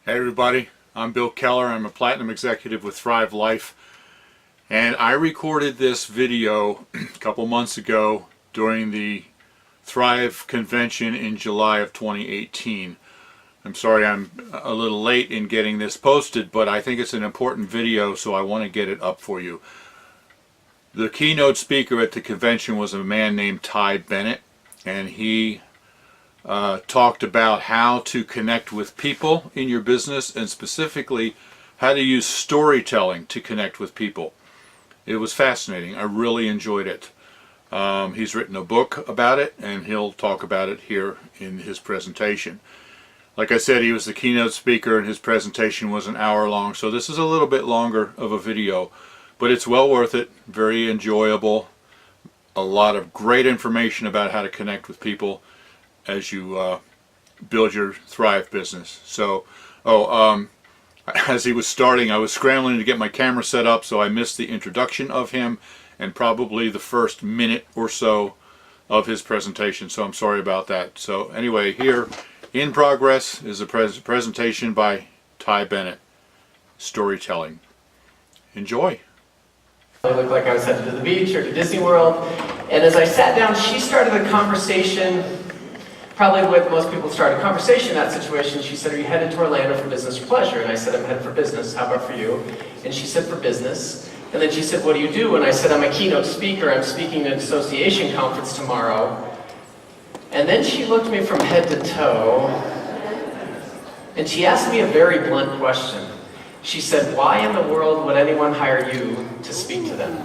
Hey everybody, I'm Bill Keller. I'm a Platinum Executive with Thrive Life, and I recorded this video a couple months ago during the Thrive convention in July of 2018. I'm sorry I'm a little late in getting this posted, but I think it's an important video, so I want to get it up for you. The keynote speaker at the convention was a man named Bennet, and he talked about how to connect with people in your business, and specifically how to use storytelling to connect with people. It was fascinating. I really enjoyed it. He's written a book about it, and he'll talk about it here in his presentation. Like I said, he was the keynote speaker, and his presentation was an hour long, so this is a little bit longer of a video, but it's well worth it. Very enjoyable. A lot of great information about how to connect with people as you build your Thrive business. So, as he was starting, I was scrambling to get my camera set up, so I missed the introduction of him and probably the first minute or so of his presentation, so I'm sorry about that. So anyway, here in progress is a presentation by Bennet, storytelling. Enjoy. It looked like I was headed to the beach or to Disney World, and as I sat down, she started a conversation. Probably the way most people start a conversation in that situation. She said, "Are you headed to Orlando for business or pleasure?" And I said, "I'm headed for business. How about for you?" And she said, "For business." And then she said, "What do you do?" And I said, "I'm a keynote speaker. I'm speaking at an association conference tomorrow." And then she looked me from head to toe, and she asked me a very blunt question. She said, "Why in the world would anyone hire you to speak to them?"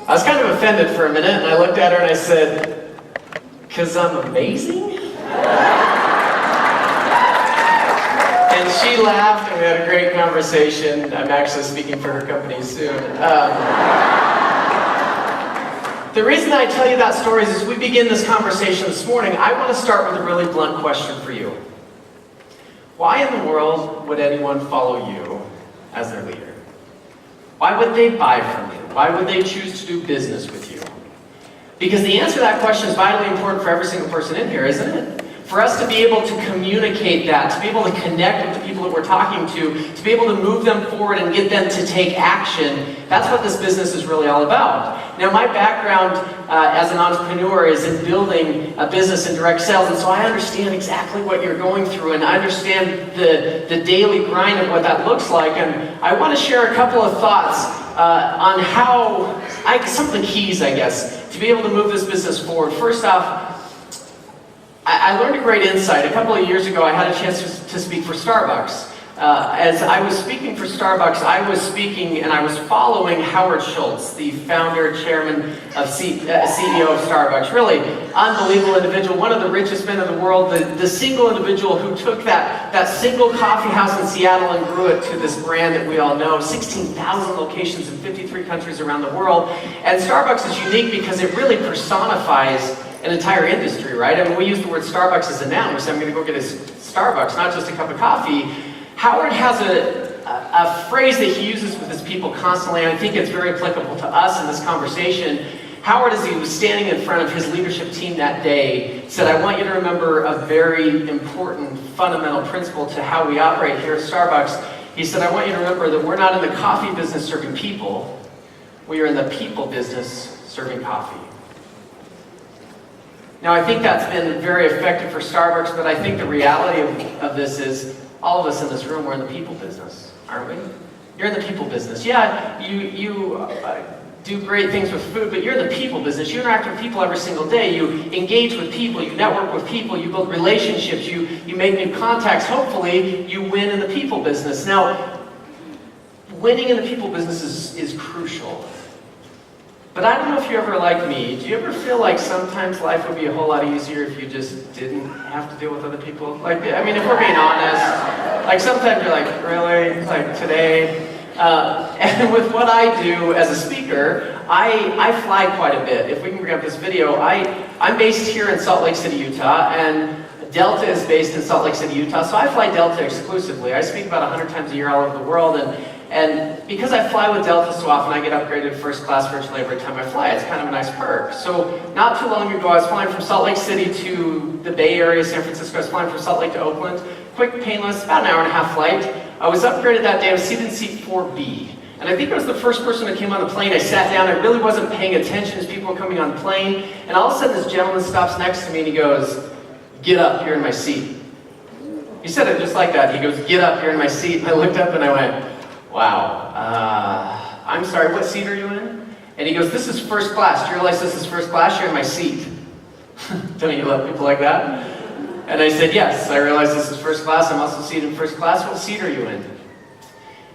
I was kind of offended for a minute, and I looked at her and I said, "'Cause I'm amazing?" And she laughed, and we had a great conversation. I'm actually speaking for her company soon. The reason I tell you that story is as we begin this conversation this morning, I want to start with a really blunt question for you. Why in the world would anyone follow you as their leader? Why would they buy from you? Why would they choose to do business with you? Because the answer to that question is vitally important for every single person in here, isn't it? For us to be able to communicate that, to be able to connect with the people that we're talking to be able to move them forward and get them to take action, that's what this business is really all about. Now, my background as an entrepreneur is in building a business in direct sales, and so I understand exactly what you're going through, and I understand the daily grind of what that looks like, and I want to share a couple of thoughts on how, some of the keys, I guess, to be able to move this business forward. First off, I learned a great insight. A couple of years ago, I had a chance to speak for Starbucks. As I was speaking for Starbucks, I was speaking and I was following Howard Schultz, the founder, chairman, CEO of Starbucks. Really unbelievable individual, one of the richest men in the world, the single individual who took that single coffee house in Seattle and grew it to this brand that we all know, 16,000 locations in 53 countries around the world. And Starbucks is unique because it really personifies an entire industry, right? I mean, we use the word Starbucks as a noun. We say, "I'm going to go get a Starbucks," not just a cup of coffee. Howard has a phrase that he uses with his people constantly, and I think it's very applicable to us in this conversation. Howard, as he was standing in front of his leadership team that day, said, "I want you to remember a very important fundamental principle to how we operate here at Starbucks." He said, "I want you to remember that we're not in the coffee business serving people. We are in the people business serving coffee." Now, I think that's been very effective for Starbucks, but I think the reality of this is all of us in this room, we're in the people business, aren't we? You're in the people business. Yeah, you do great things with food, but you're in the people business. You interact with people every single day. You engage with people. You network with people. You build relationships. You make new contacts. Hopefully, you win in the people business. Now, winning in the people business is crucial. But I don't know if you're ever like me. Do you ever feel like sometimes life would be a whole lot easier if you just didn't have to deal with other people? Like, I mean, if we're being honest, like sometimes you're like, really? Like today? And with what I do as a speaker, I fly quite a bit. If we can bring up this video, I'm based here in Salt Lake City, Utah, and Delta is based in Salt Lake City, Utah, so I fly Delta exclusively. I speak about 100 times a year all over the world, and And because I fly with Delta so often, I get upgraded first class virtually every time I fly. It's kind of a nice perk. So not too long ago, I was flying from Salt Lake City to the Bay Area, San Francisco. I was flying from Salt Lake to Oakland. Quick, painless, about an hour and a half flight. I was upgraded that day. I was seated in seat 4B. And I think I was the first person that came on the plane. I sat down. I really wasn't paying attention as people were coming on the plane. And all of a sudden, this gentleman stops next to me and he goes, "Get up, you're in my seat." He said it just like that. He goes, "Get up, you're in my seat." And I looked up and I went, "Wow, I'm sorry, what seat are you in?" And he goes, "This is first class. Do you realize this is first class? You're in my seat." Don't you love people like that? And I said, "Yes, I realize this is first class. I'm also seated in first class. What seat are you in?"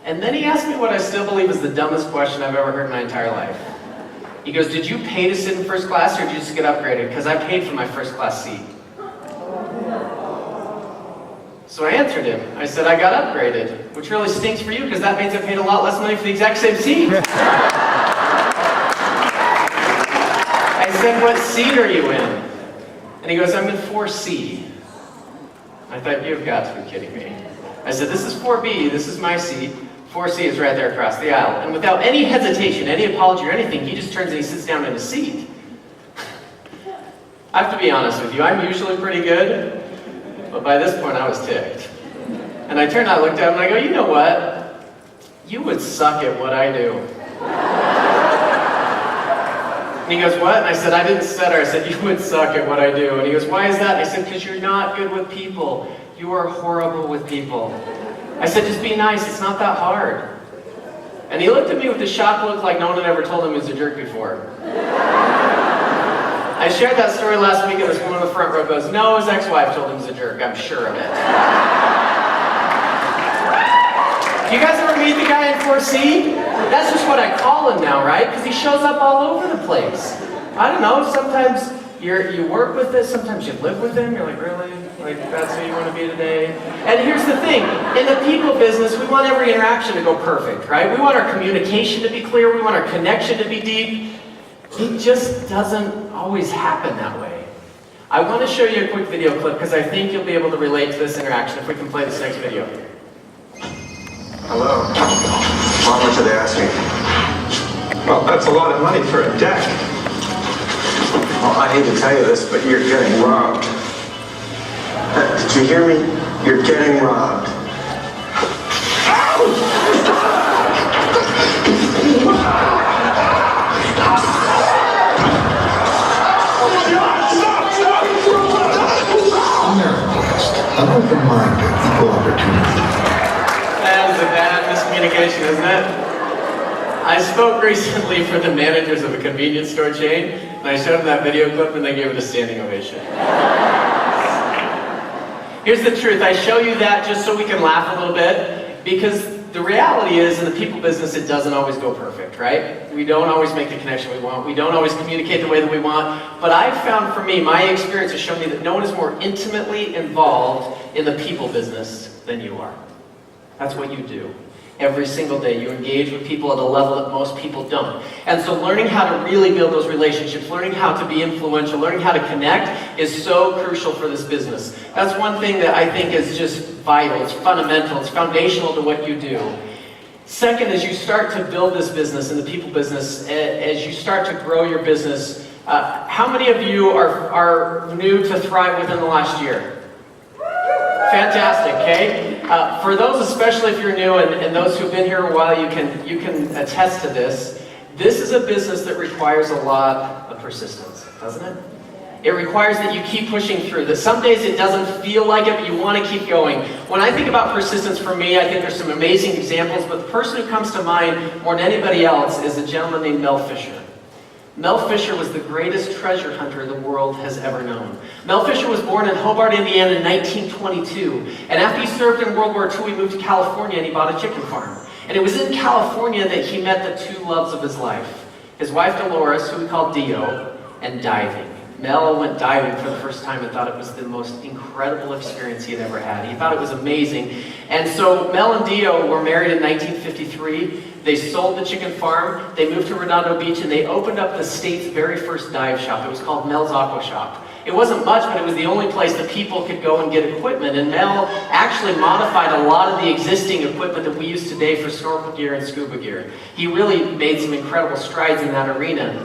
And then he asked me what I still believe is the dumbest question I've ever heard in my entire life. He goes, "Did you pay to sit in first class or did you just get upgraded? Because I paid for my first class seat." So I answered him. I said, "I got upgraded," which really stinks for you because that means I paid a lot less money for the exact same seat. I said, "What seat are you in?" And he goes, "I'm in 4C. I thought, "You've got to be kidding me." I said, "This is 4B, this is my seat. 4C is right there across the aisle." And without any hesitation, any apology or anything, he just turns and he sits down in his seat. I have to be honest with you, I'm usually pretty good, but by this point I was ticked. And I turned and I looked at him and I go, "You know what? You would suck at what I do." And he goes, "What?" And I said, "I didn't stutter. I said, you would suck at what I do." And he goes, "Why is that?" And I said, "Because you're not good with people. You are horrible with people." I said, "Just be nice. It's not that hard." And he looked at me with a shocked look like no one had ever told him he was a jerk before. I shared that story last week and this woman in the front row goes, "No, his ex-wife told him he was a jerk. I'm sure of it." Do you guys ever meet the guy in 4C? That's just what I call him now, right? Because he shows up all over the place. I don't know, sometimes you work with it, sometimes you live with him. You're like, "Really? Like, that's who you want to be today?" And here's the thing. In the people business, we want every interaction to go perfect, right? We want our communication to be clear. We want our connection to be deep. It just doesn't always happen that way. I want to show you a quick video clip because I think you'll be able to relate to this interaction if we can play this next video. Hello. How much are they asking? Well, that's a lot of money for a deck. Well, I hate to tell you this, but you're getting robbed. Did you hear me? You're getting robbed. Ameriquest, an open-minded, equal opportunity. That is a bad miscommunication, isn't it? I spoke recently for the managers of a convenience store chain, and I showed them that video clip and they gave it a standing ovation. Here's the truth. I show you that just so we can laugh a little bit, because the reality is in the people business it doesn't always go perfect, right? We don't always make the connection we want. We don't always communicate the way that we want. But I've found for me, my experience has shown me that no one is more intimately involved in the people business than you are. That's what you do. Every single day you engage with people at a level that most people don't. And so learning how to really build those relationships, learning how to be influential, learning how to connect is so crucial for this business. That's one thing that I think is just vital. It's fundamental. It's foundational to what you do. Second, as you start to build this business and the people business, as you start to grow your business, how many of you are new to Thrive within the last year? Fantastic, okay? For those, especially if you're new, and those who've been here a while, you can attest to this. This is a business that requires a lot of persistence, doesn't it? It requires that you keep pushing through. That some days it doesn't feel like it, but you want to keep going. When I think about persistence for me, I think there's some amazing examples, but the person who comes to mind more than anybody else is a gentleman named Mel Fisher. Mel Fisher was the greatest treasure hunter the world has ever known. Mel Fisher was born in Hobart, Indiana in 1922. And after he served in World War II, he moved to California and he bought a chicken farm. And it was in California that he met the two loves of his life. His wife Dolores, who we call Dio, and diving. Mel went diving for the first time and thought it was the most incredible experience he had ever had. He thought it was amazing. And so Mel and Dio were married in 1953. They sold the chicken farm, they moved to Redondo Beach, and they opened up the state's very first dive shop. It was called Mel's Aqua Shop. It wasn't much, but it was the only place that people could go and get equipment. And Mel actually modified a lot of the existing equipment that we use today for snorkel gear and scuba gear. He really made some incredible strides in that arena.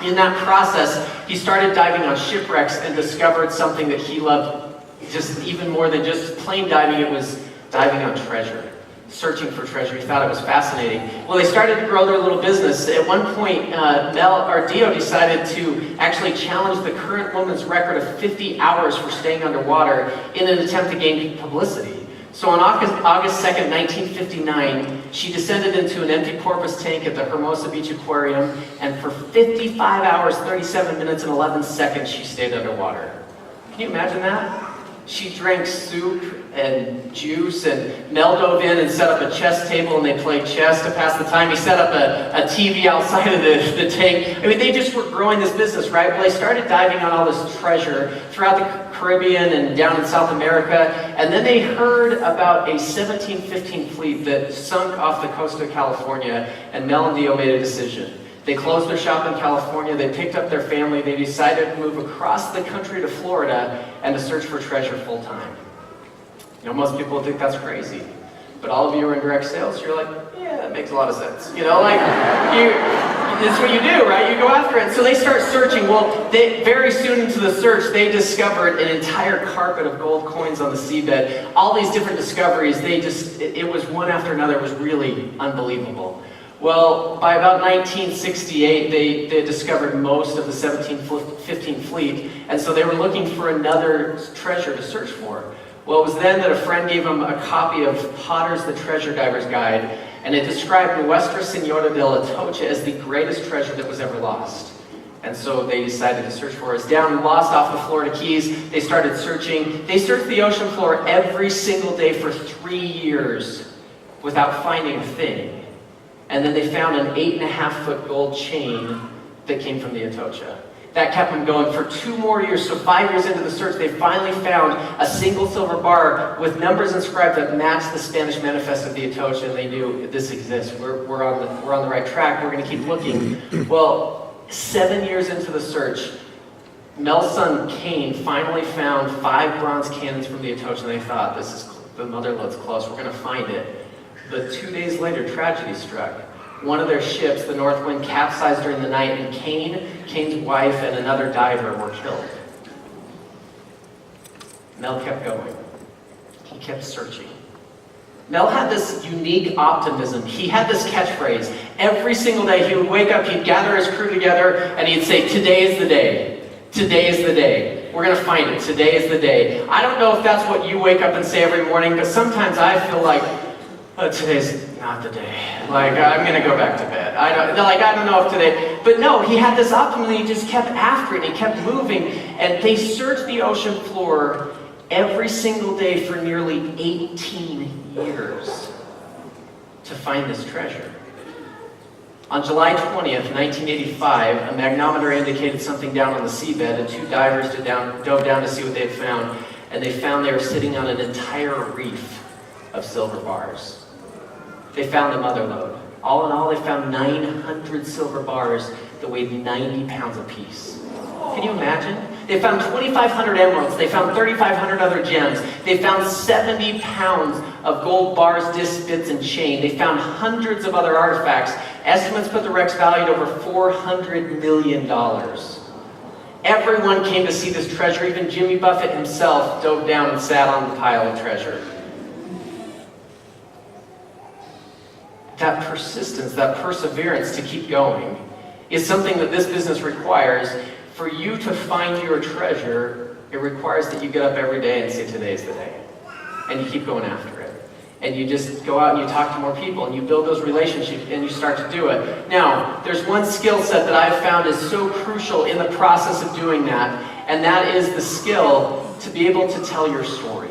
In that process, he started diving on shipwrecks and discovered something that he loved just even more than just plain diving. It was diving on treasure, searching for treasure. He thought it was fascinating. Well, they started to grow their little business. At one point, Dio decided to actually challenge the current woman's record of 50 hours for staying underwater in an attempt to gain publicity. So on August 2nd, 1959, she descended into an empty porpoise tank at the Hermosa Beach Aquarium, and for 55 hours, 37 minutes, and 11 seconds, she stayed underwater. Can you imagine that? She drank soup and juice, and Mel dove in and set up a chess table, and they played chess to pass the time. He set up a TV outside of the tank. I mean, they just were growing this business, right? Well, they started diving on all this treasure throughout the Caribbean and down in South America, and then they heard about a 1715 fleet that sunk off the coast of California, and Mel and Dio made a decision. They closed their shop in California, they picked up their family, they decided to move across the country to Florida and to search for treasure full time. You know, most people think that's crazy. But all of you are in direct sales, you're like, yeah, that makes a lot of sense. You know, like, that's what you do, right? You go after it. So they start searching. Well, very soon into the search, they discovered an entire carpet of gold coins on the seabed. All these different discoveries, it was one after another. It was really unbelievable. Well, by about 1968, they discovered most of the 1715 fleet, and so they were looking for another treasure to search for. Well, it was then that a friend gave them a copy of Potter's The Treasure Diver's Guide, and it described Nuestra Senora de la Atocha as the greatest treasure that was ever lost. And so they decided to search for it. It's down and lost off the Florida Keys. They started searching. They searched the ocean floor every single day for 3 years without finding a thing. And then they found an 8.5-foot gold chain that came from the Atocha. That kept them going for 2 more years. So 5 years into the search, they finally found a single silver bar with numbers inscribed that matched the Spanish manifest of the Atocha, and they knew this exists. We're on the right track. We're going to keep looking. Well, 7 years into the search, Mel's son Cain finally found 5 bronze cannons from the Atocha, and they thought, the mother lode's close. We're going to find it. But 2 days later, tragedy struck. One of their ships, the North Wind, capsized during the night, and Cain's wife, and another diver were killed. Mel kept going. He kept searching. Mel had this unique optimism. He had this catchphrase. Every single day he would wake up, he'd gather his crew together, and he'd say, "Today is the day. Today is the day. We're going to find it. Today is the day." I don't know if that's what you wake up and say every morning, but sometimes I feel like, today's not the day. Like, I'm going to go back to bed. I don't know if today... But no, he had this optimism. He just kept after it. He kept moving. And they searched the ocean floor every single day for nearly 18 years to find this treasure. On July 20th, 1985, a magnometer indicated something down on the seabed, and 2 divers dove down to see what they had found. And they found they were sitting on an entire reef of silver bars. They found the mother lode. All in all, they found 900 silver bars that weighed 90 pounds apiece. Can you imagine? They found 2,500 emeralds. They found 3,500 other gems. They found 70 pounds of gold bars, discs, bits, and chain. They found hundreds of other artifacts. Estimates put the wrecks valued over $400 million. Everyone came to see this treasure. Even Jimmy Buffett himself dove down and sat on the pile of treasure. That persistence, that perseverance to keep going is something that this business requires. For you to find your treasure, it requires that you get up every day and say, today's the day. And you keep going after it. And you just go out and you talk to more people and you build those relationships and you start to do it. Now, there's one skill set that I've found is so crucial in the process of doing that, and that is the skill to be able to tell your story.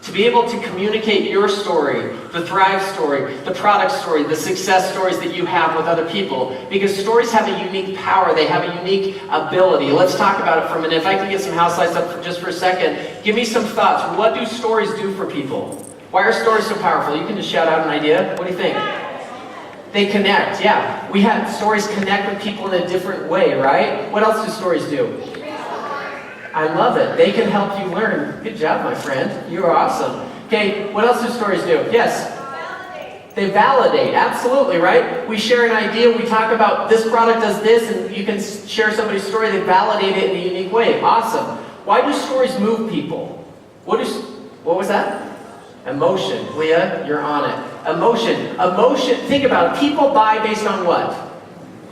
To be able to communicate your story, the Thrive story, the product story, the success stories that you have with other people. Because stories have a unique power, they have a unique ability. Let's talk about it for a minute. If I can get some house lights up just for a second, give me some thoughts. What do stories do for people? Why are stories so powerful? You can just shout out an idea. What do you think? They connect, yeah. We have stories connect with people in a different way, right? What else do stories do? I love it. They can help you learn. Good job, my friend. You are awesome. Okay, what else do stories do? Yes? They validate, absolutely, right? We share an idea, we talk about this product does this, and you can share somebody's story, they validate it in a unique way. Awesome. Why do stories move people? What was that? Emotion. Leah, you're on it. Emotion. Emotion, think about it. People buy based on what?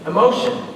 Emotion.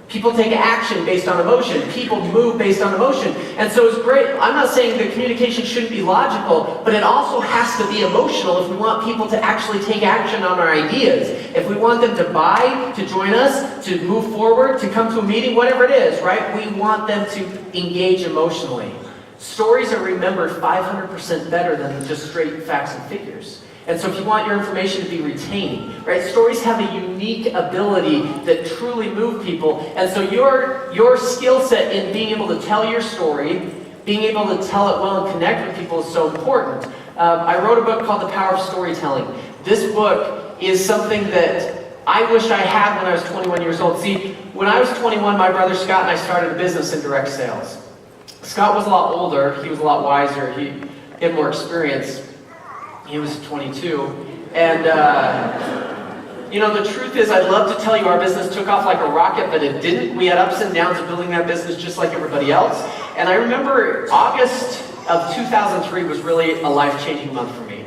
People take action based on emotion. People move based on emotion. And so it's great. I'm not saying that communication shouldn't be logical, but it also has to be emotional if we want people to actually take action on our ideas. If we want them to buy, to join us, to move forward, to come to a meeting, whatever it is, right? We want them to engage emotionally. Stories are remembered 500% better than just straight facts and figures. And so if you want your information to be retained, right? Stories have a unique ability that truly move people. And so your skill set in being able to tell your story, being able to tell it well and connect with people is so important. I wrote a book called The Power of Storytelling. This book is something that I wish I had when I was 21 years old. See, when I was 21, my brother Scott and I started a business in direct sales. Scott was a lot older, he was a lot wiser, he had more experience. He was 22, and you know, the truth is, I'd love to tell you our business took off like a rocket, but it didn't. We had ups and downs of building that business just like everybody else. And I remember August of 2003 was really a life-changing month for me.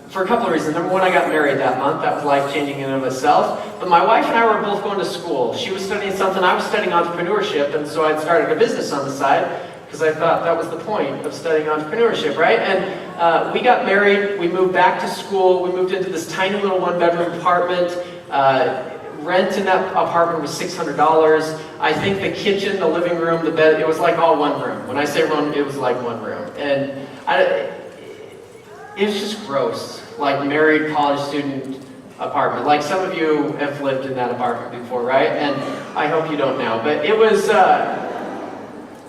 For a couple of reasons. Number one, I got married that month. That was life-changing in and of itself. But my wife and I were both going to school. She was studying something, I was studying entrepreneurship, and so I'd started a business on the side, because I thought that was the point of studying entrepreneurship, right? And we got married, we moved back to school, we moved into this tiny little one-bedroom apartment. Rent in that apartment was $600. I think the kitchen, the living room, the bed, it was like all one room. When I say room, it was like one room. And it was just gross, like married college student apartment. Like some of you have lived in that apartment before, right? And I hope you don't now, but it was...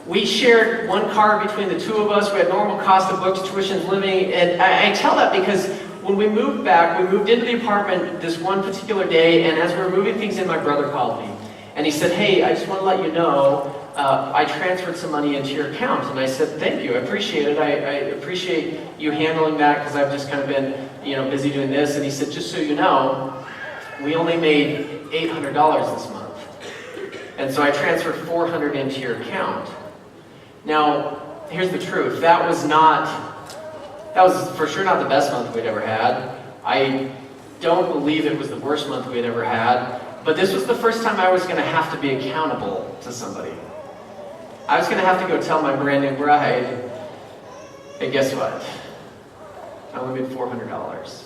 We shared one car between the two of us. We had normal cost of books, tuitions, living. And I tell that because when we moved back, we moved into the apartment this one particular day, and as we were moving things in, my brother called me. And he said, hey, I just want to let you know, I transferred some money into your account. And I said, thank you, I appreciate it. I appreciate you handling that because I've just kind of been, busy doing this. And he said, just so you know, we only made $800 this month. And so I transferred $400 into your account. Now, here's the truth. That was for sure not the best month we'd ever had. I don't believe it was the worst month we'd ever had. But this was the first time I was going to have to be accountable to somebody. I was going to have to go tell my brand new bride, hey, guess what? I only made $400.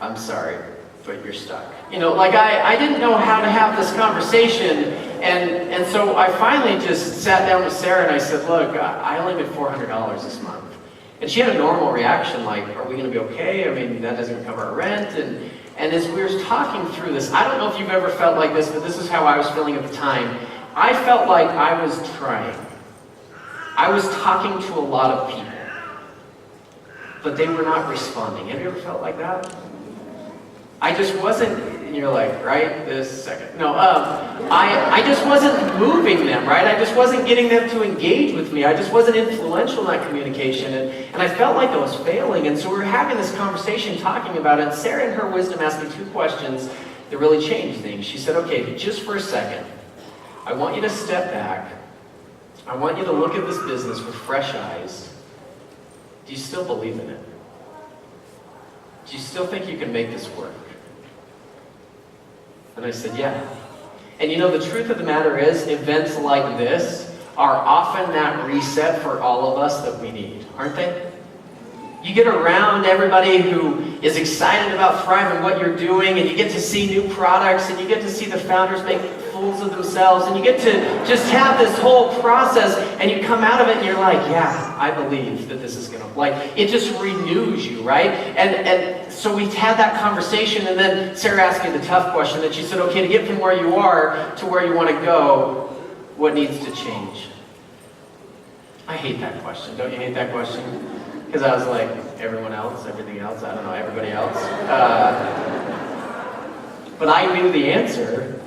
I'm sorry, but you're stuck. I didn't know how to have this conversation, and so I finally just sat down with Sarah and I said, look, I only made $400 this month. And she had a normal reaction, like, are we going to be okay? I mean, that doesn't cover our rent. And as we were talking through this, I don't know if you've ever felt like this, but this is how I was feeling at the time. I felt like I was trying. I was talking to a lot of people, but they were not responding. Have you ever felt like that? I just wasn't, and you're like, right, this second. No, I just wasn't moving them, right? I just wasn't getting them to engage with me. I just wasn't influential in that communication, and I felt like I was failing. And so we were having this conversation, talking about it, and Sarah in her wisdom asked me 2 questions that really changed things. She said, okay, just for a second, I want you to step back. I want you to look at this business with fresh eyes. Do you still believe in it? Do you still think you can make this work? And I said, yeah. And the truth of the matter is, events like this are often that reset for all of us that we need, aren't they? You get around everybody who is excited about Thrive and what you're doing, and you get to see new products, and you get to see the founders make fools of themselves, and you get to just have this whole process, and you come out of it and you're like, yeah, I believe that this is going to, it just renews you, right? And so we had that conversation, and then Sarah asked me the tough question, that she said, okay, to get from where you are to where you want to go, what needs to change? I hate that question. Don't you hate that question? Because I was like, everyone else, everything else, I don't know, everybody else. But I knew the answer,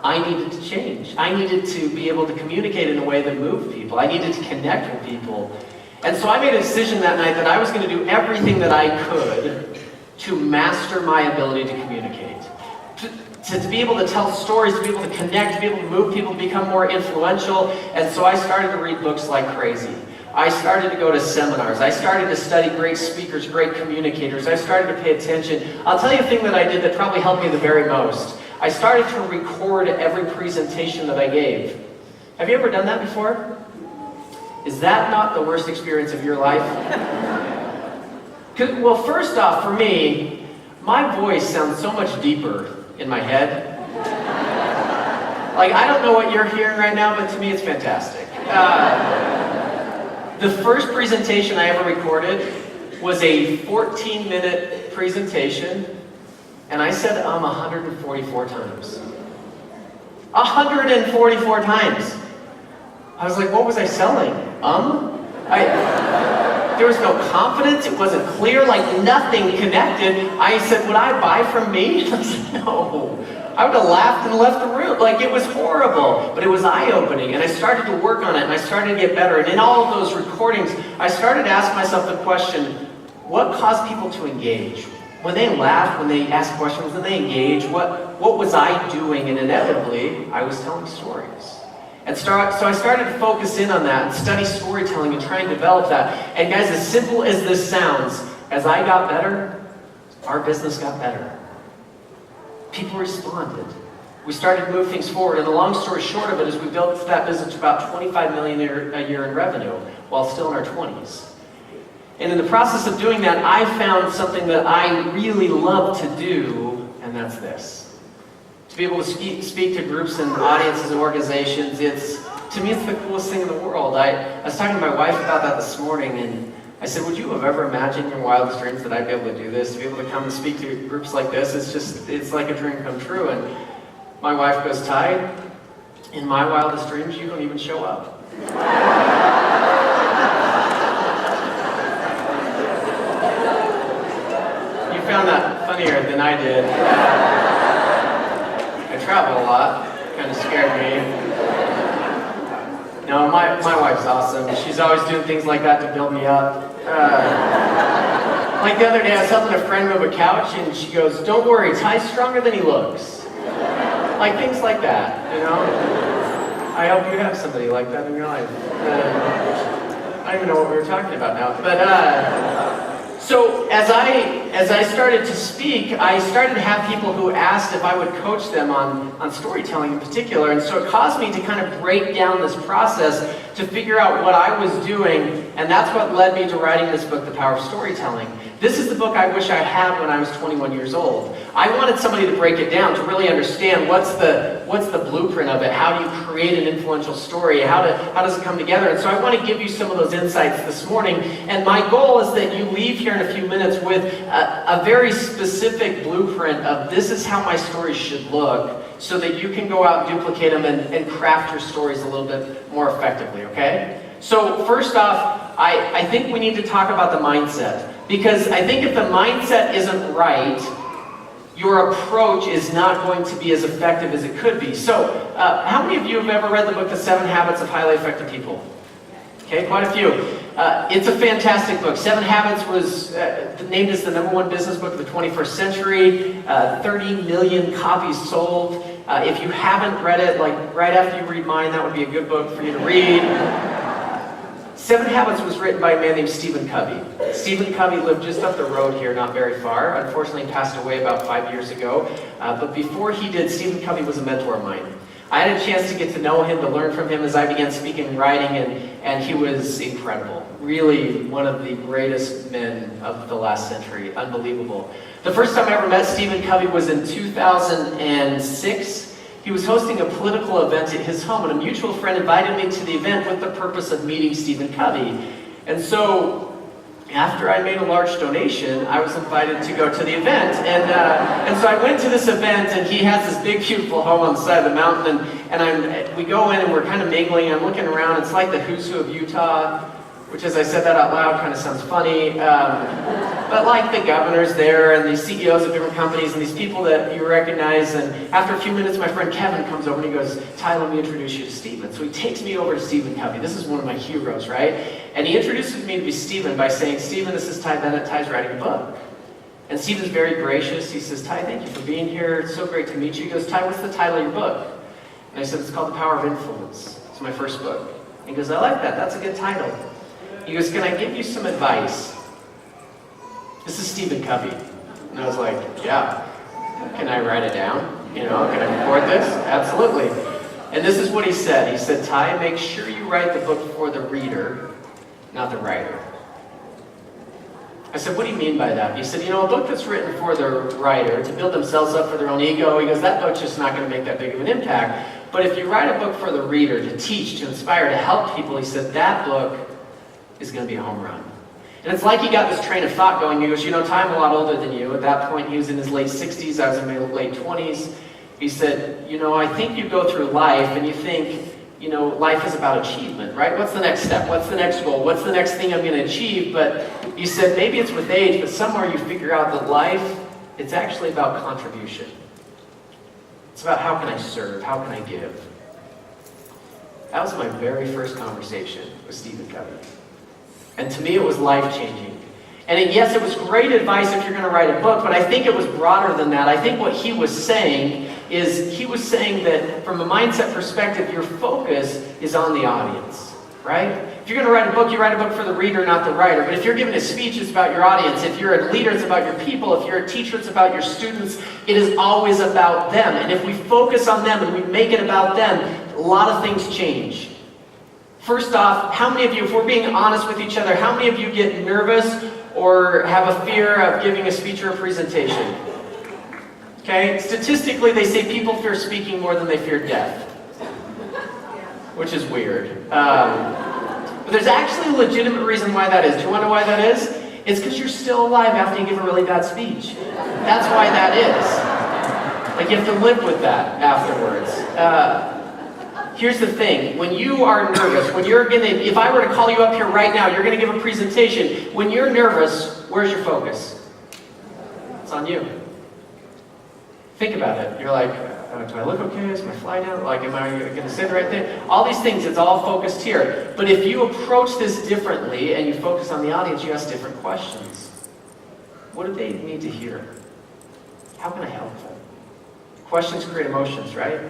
I needed to change. I needed to be able to communicate in a way that moved people. I needed to connect with people. And so I made a decision that night that I was going to do everything that I could to master my ability to communicate. To be able to tell stories, to be able to connect, to be able to move people, to become more influential. And so I started to read books like crazy. I started to go to seminars. I started to study great speakers, great communicators. I started to pay attention. I'll tell you a thing that I did that probably helped me the very most. I started to record every presentation that I gave. Have you ever done that before? Is that not the worst experience of your life? Well, first off, for me, my voice sounds so much deeper in my head. Like, I don't know what you're hearing right now, but to me it's fantastic. The first presentation I ever recorded was a 14-minute presentation, and I said 144 times. 144 times! I was like, what was I selling? There was no confidence, it wasn't clear, like nothing connected. I said, would I buy from me? I said, no. I would have laughed and left the room. Like, it was horrible, but it was eye-opening, and I started to work on it, and I started to get better. And in all of those recordings, I started to ask myself the question, what caused people to engage? When they laughed, when they asked questions, when they engaged, what was I doing? And inevitably, I was telling stories. And so I started to focus in on that and study storytelling and try and develop that. And guys, as simple as this sounds, as I got better, our business got better. People responded. We started to move things forward. And the long story short of it is we built that business to about $25 million a year in revenue while still in our 20s. And in the process of doing that, I found something that I really love to do, and that's this. To be able to speak to groups and audiences and organizations, to me it's the coolest thing in the world. I was talking to my wife about that this morning, and I said, would you have ever imagined in your wildest dreams that I'd be able to do this, to be able to come and speak to groups like this? It's like a dream come true. And my wife goes, Ty, in my wildest dreams, you don't even show up. You found that funnier than I did. I travel a lot, kind of scared me. No, my wife's awesome. She's always doing things like that to build me up. Like the other day, I was helping a friend move a couch, and she goes, don't worry, Ty's stronger than he looks. Like things like that, you know? I hope you have somebody like that in your life. I don't even know what we were talking about now. But so as I started to speak, I started to have people who asked if I would coach them on storytelling in particular. And so it caused me to kind of break down this process to figure out what I was doing. And that's what led me to writing this book, The Power of Storytelling. This is the book I wish I had when I was 21 years old. I wanted somebody to break it down, to really understand what's the blueprint of it. How do you create an influential story? How does it come together? And so I want to give you some of those insights this morning. And my goal is that you leave here in a few minutes with a very specific blueprint of this is how my stories should look, so that you can go out and duplicate them and craft your stories a little bit more effectively, okay? So first off, I think we need to talk about the mindset. Because I think if the mindset isn't right, your approach is not going to be as effective as it could be. So, how many of you have ever read the book, The 7 Habits of Highly Effective People? Okay, quite a few. It's a fantastic book. 7 Habits was named as the #1 business book of the 21st century. 30 million copies sold. If you haven't read it, like right after you read mine, that would be a good book for you to read. 7 Habits was written by a man named Stephen Covey. Stephen Covey lived just up the road here, not very far. Unfortunately, he passed away about 5 years ago. But before he did, Stephen Covey was a mentor of mine. I had a chance to get to know him, to learn from him as I began speaking and writing, and he was incredible. Really one of the greatest men of the last century. Unbelievable. The first time I ever met Stephen Covey was in 2006. He was hosting a political event at his home, and a mutual friend invited me to the event with the purpose of meeting Stephen Covey. And so, after I made a large donation, I was invited to go to the event. And so I went to this event, and he has this big, beautiful home on the side of the mountain, and we go in, and we're kind of mingling, and I'm looking around. It's like the who's who of Utah. which as I said that out loud kind of sounds funny, but like the governors there and the CEOs of different companies and these people that you recognize, and after a few minutes my friend Kevin comes over and he goes, Ty, let me introduce you to Stephen. So he takes me over to Stephen Covey. This is one of my heroes, right? And he introduces me to be Stephen by saying, Stephen, this is Ty Bennet. Ty's writing a book. And Stephen's very gracious. He says, Ty, thank you for being here. It's so great to meet you. He goes, Ty, what's the title of your book? And I said, it's called The Power of Influence. It's my first book. He goes, I like that. That's a good title. He goes, can I give you some advice? This is Stephen Covey. And I was like, yeah. Can I write it down? You know, can I record this? Absolutely. And this is what he said. He said, Ty, make sure you write the book for the reader, not the writer. I said, what do you mean by that? He said, you know, a book that's written for the writer to build themselves up for their own ego, he goes, that book's just not going to make that big of an impact. But if you write a book for the reader, to teach, to inspire, to help people, he said, that book is going to be a home run. And it's like he got this train of thought going. He goes, you know, Ty, I'm a lot older than you. At that point, he was in his late 60s. I was in my late 20s. He said, you know, I think you go through life and you think, you know, life is about achievement, right? What's the next step? What's the next goal? What's the next thing I'm going to achieve? But he said, maybe it's with age, but somewhere you figure out that life, it's actually about contribution. It's about how can I serve? How can I give? That was my very first conversation with Stephen Covey. And to me, it was life-changing. And yes, it was great advice if you're going to write a book, but I think it was broader than that. I think what he was saying is, he was saying that from a mindset perspective, your focus is on the audience, right? If you're going to write a book, you write a book for the reader, not the writer. But if you're giving a speech, it's about your audience. If you're a leader, it's about your people. If you're a teacher, it's about your students. It is always about them. And if we focus on them and we make it about them, a lot of things change. First off, how many of you, if we're being honest with each other, how many of you get nervous or have a fear of giving a speech or a presentation? Okay, statistically they say people fear speaking more than they fear death, which is weird. But there's actually a legitimate reason why that is. Do you want to know why that is? It's because you're still alive after you give a really bad speech. That's why that is. Like, you have to live with that afterwards. Here's the thing, when you are nervous, when you're gonna, if I were to call you up here right now, you're gonna give a presentation, when you're nervous, where's your focus? It's on you. Think about it. You're like, do I look okay? Is my fly down? Like, am I gonna sit right there? All these things, it's all focused here. But if you approach this differently and you focus on the audience, you ask different questions. What do they need to hear? How can I help them? Questions create emotions, right?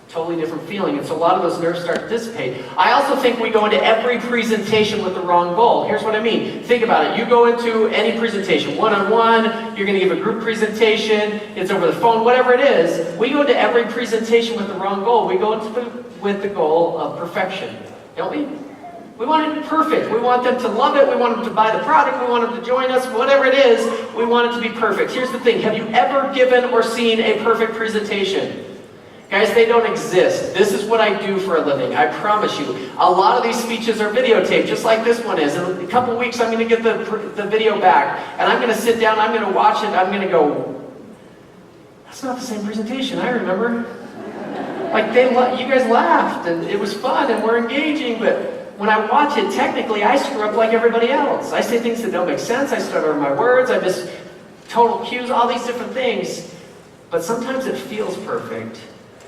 Totally different feeling, and so a lot of those nerves start to dissipate. I also think we go into every presentation with the wrong goal. Here's what I mean. Think about it. You go into any presentation, one-on-one, you're going to give a group presentation, it's over the phone, whatever it is. We go into every presentation with the wrong goal. We go into with the goal of perfection, don't we? We want it perfect. We want them to love it. We want them to buy the product. We want them to join us. Whatever it is, we want it to be perfect. Here's the thing. Have you ever given or seen a perfect presentation? Guys, they don't exist. This is what I do for a living. I promise you. A lot of these speeches are videotaped, just like this one is. In a couple weeks, I'm going to get the video back, and I'm going to sit down, I'm going to watch it, I'm going to go, that's not the same presentation I remember. Like, you guys laughed, and it was fun, and we're engaging, but when I watch it, technically, I screw up like everybody else. I say things that don't make sense, I stutter my words, I miss total cues, all these different things. But sometimes it feels perfect.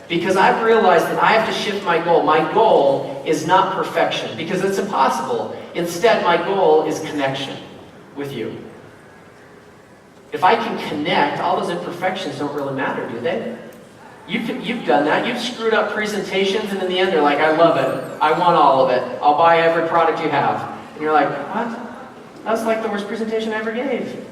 Because I've realized that I have to shift my goal. My goal is not perfection, because it's impossible. Instead, my goal is connection with you. If I can connect, all those imperfections don't really matter, do they? You've done that. You've screwed up presentations, and in the end, they're like, I love it. I want all of it. I'll buy every product you have. And you're like, what? That was like the worst presentation I ever gave.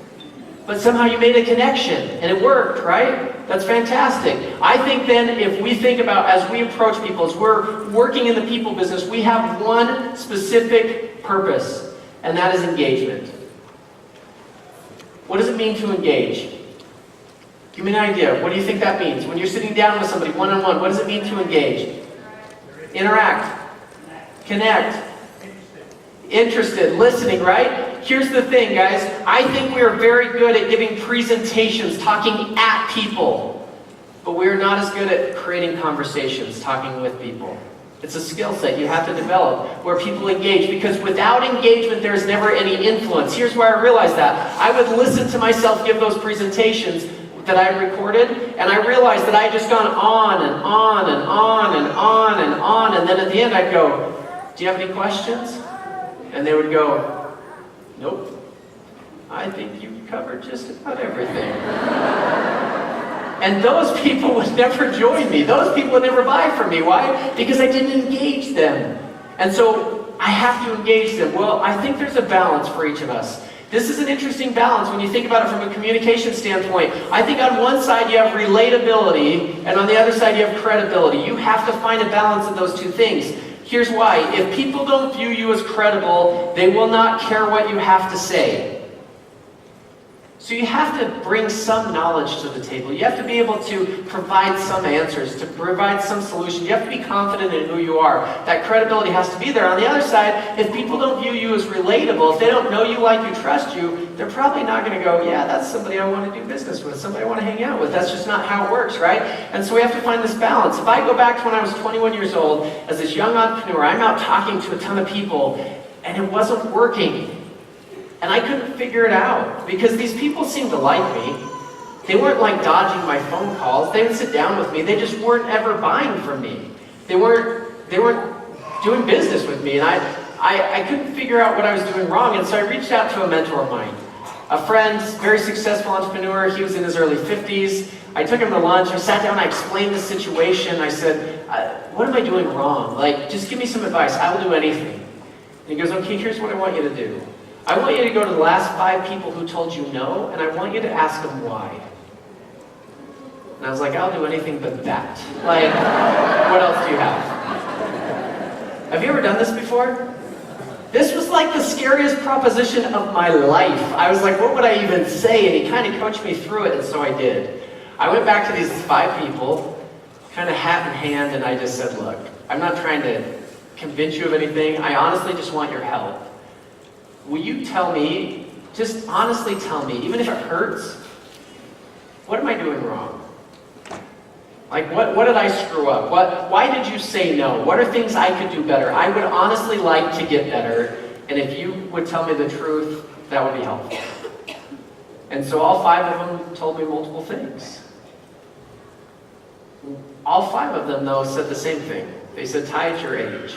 But somehow you made a connection, and it worked, right? That's fantastic. I think then, if we think about, as we approach people, as we're working in the people business, we have one specific purpose, and that is engagement. What does it mean to engage? Give me an idea. What do you think that means? When you're sitting down with somebody one-on-one, what does it mean to engage? Interact. Connect. Interested, listening, right? Here's the thing, guys. I think we are very good at giving presentations, talking at people. But we're not as good at creating conversations, talking with people. It's a skill set you have to develop where people engage, because without engagement, there's never any influence. Here's where I realized that. I would listen to myself give those presentations that I recorded, and I realized that I had just gone on and on and on and on and on, and then at the end I'd go, do you have any questions? And they would go, nope. I think you covered just about everything. And those people would never join me. Those people would never buy from me. Why? Because I didn't engage them. And so I have to engage them. Well, I think there's a balance for each of us. This is an interesting balance when you think about it from a communication standpoint. I think on one side you have relatability, and on the other side you have credibility. You have to find a balance of those two things. Here's why. If people don't view you as credible, they will not care what you have to say. So you have to bring some knowledge to the table. You have to be able to provide some answers, to provide some solution. You have to be confident in who you are. That credibility has to be there. On the other side, if people don't view you as relatable, if they don't know you, like you, trust you, they're probably not going to go, yeah, that's somebody I want to do business with, somebody I want to hang out with. That's just not how it works, right? And so we have to find this balance. If I go back to when I was 21 years old, as this young entrepreneur, I'm out talking to a ton of people, and it wasn't working. And I couldn't figure it out, because these people seemed to like me. They weren't like dodging my phone calls. They would sit down with me. They just weren't ever buying from me. They weren't doing business with me. And I couldn't figure out what I was doing wrong. And so I reached out to a mentor of mine, a friend, very successful entrepreneur. He was in his early 50s. I took him to lunch. I sat down. I explained the situation. I said, what am I doing wrong? Like, just give me some advice. I will do anything. And he goes, okay, here's what I want you to do. I want you to go to the last 5 people who told you no, and I want you to ask them why. And I was like, I'll do anything but that. Like, what else do you have? Have you ever done this before? This was like the scariest proposition of my life. I was like, what would I even say? And he kind of coached me through it, and so I did. I went back to these 5 people, kind of hat in hand, and I just said, look, I'm not trying to convince you of anything. I honestly just want your help. Will you tell me, just honestly tell me, even if it hurts, what am I doing wrong? Like, what did I screw up? Why did you say no? What are things I could do better? I would honestly like to get better, and if you would tell me the truth, that would be helpful. And so all 5 of them told me multiple things. All 5 of them, though, said the same thing. They said, Ty, it's your age.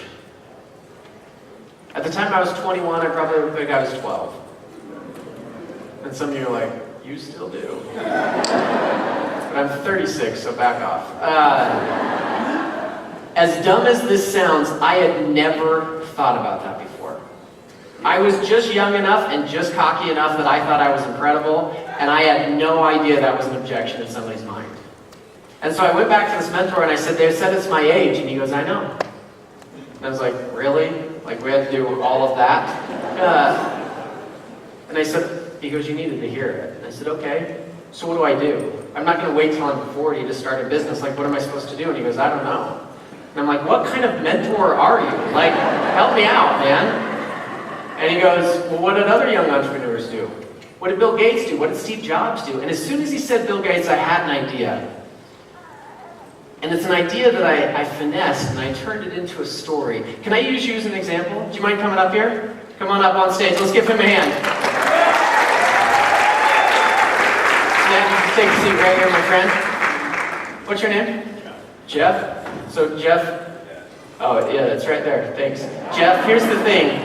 At the time I was 21, I probably looked like I was 12. And some of you are like, you still do. But I'm 36, so back off. As dumb as this sounds, I had never thought about that before. I was just young enough and just cocky enough that I thought I was incredible, and I had no idea that was an objection in somebody's mind. And so I went back to this mentor and I said, they said it's my age, and he goes, I know. And I was like, really? Like, we had to do all of that? And I said, he goes, you needed to hear it. And I said, okay, so what do I do? I'm not going to wait till I'm 40 to start a business. Like, what am I supposed to do? And he goes, I don't know. And I'm like, what kind of mentor are you? Like, help me out, man. And he goes, well, what did other young entrepreneurs do? What did Bill Gates do? What did Steve Jobs do? And as soon as he said Bill Gates, I had an idea. And it's an idea that I finessed, and I turned it into a story. Can I use you as an example? Do you mind coming up here? Come on up on stage. Let's give him a hand. Yeah, you can take a seat right here, my friend. What's your name? Jeff. So Jeff. Oh, yeah, it's right there. Thanks. Jeff, here's the thing.